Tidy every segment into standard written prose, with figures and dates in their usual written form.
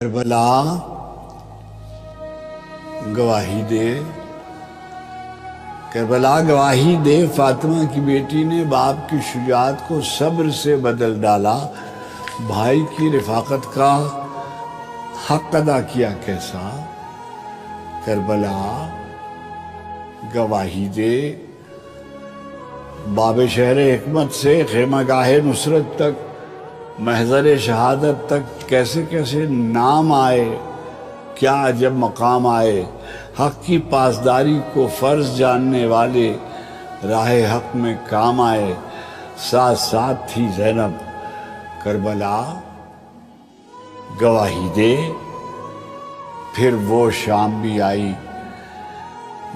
کربلا گواہی دے، کربلا گواہی دے، فاطمہ کی بیٹی نے باپ کی شجاعت کو صبر سے بدل ڈالا، بھائی کی رفاقت کا حق ادا کیا کیسا۔ کربلا گواہی دے، باب شہر حکمت سے خیمہ گاہ نصرت تک، محضر شہادت تک کیسے کیسے نام آئے، کیا عجب مقام آئے۔ حق کی پاسداری کو فرض جاننے والے راہ حق میں کام آئے، ساتھ ساتھ تھی زینب۔ کربلا گواہی دے، پھر وہ شام بھی آئی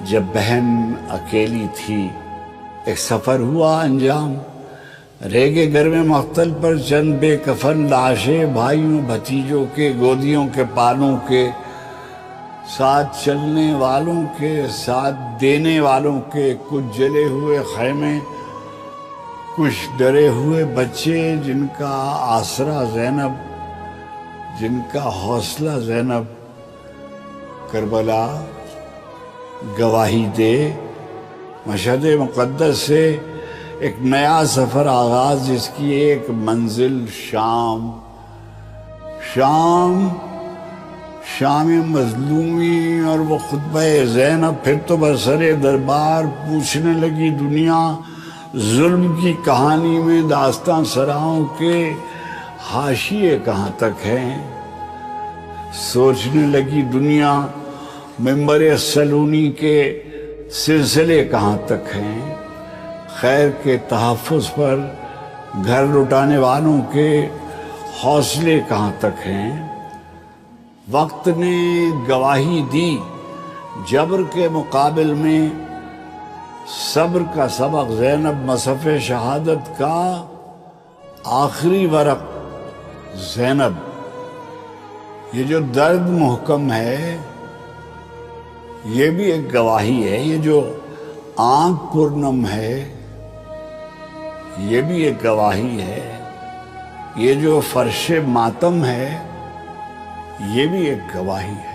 جب بہن اکیلی تھی، ایک سفر ہوا انجام، رہ گئے گھر میں مقتل پر چند بے کفن لاشیں، بھائیوں بھتیجوں کے، گودیوں کے پانوں کے، ساتھ چلنے والوں کے، ساتھ دینے والوں کے، کچھ جلے ہوئے خیمے، کچھ ڈرے ہوئے بچے، جن کا آسرا زینب، جن کا حوصلہ زینب۔ کربلا گواہی دے، مشہد مقدس سے ایک نیا سفر آغاز، جس کی ایک منزل شام، شام مظلومی اور وہ خطبہ زینب۔ پھر تو برسر دربار پوچھنے لگی دنیا، ظلم کی کہانی میں داستان سراؤں کے حاشیے کہاں تک ہیں۔ سوچنے لگی دنیا، منبر سلونی کے سلسلے کہاں تک ہیں۔ خیر کے تحفظ پر گھر لٹانے والوں کے حوصلے کہاں تک ہیں۔ وقت نے گواہی دی، جبر کے مقابل میں صبر کا سبق۔ زینب مصحف شہادت کا آخری ورق، زینب۔ یہ جو درد محکم ہے، یہ بھی ایک گواہی ہے۔ یہ جو آنکھ پرنم ہے، یہ بھی ایک گواہی ہے۔ یہ جو فرش ماتم ہے، یہ بھی ایک گواہی ہے۔